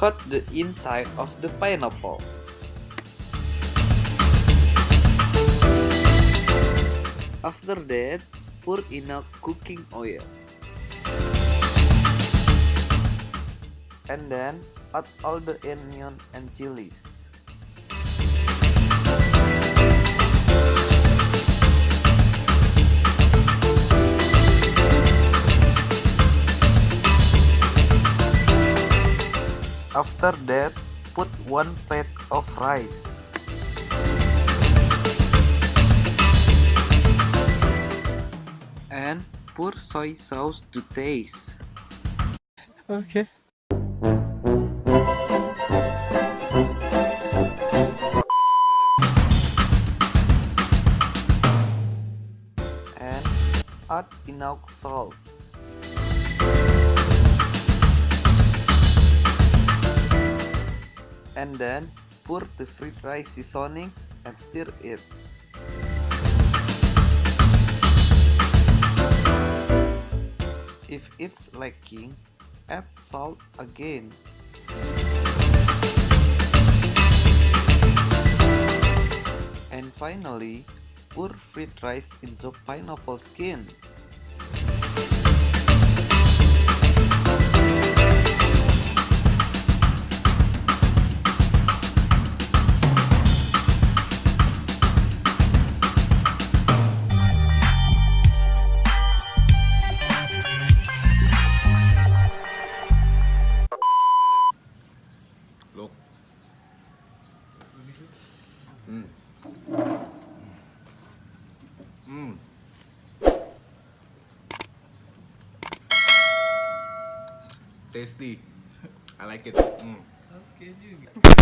Cut the inside of the pineapple. After that, pour in a cooking oil. And then add all the onion and chilies. After that, put 1 plate of rice. And pour soy sauce to taste. Okay. And add enough salt. And then pour the fried rice seasoning and stir it. If it's lacking, add salt again. And finally, pour fried rice into pineapple skin. Look. Tasty. I like it. Oke juga.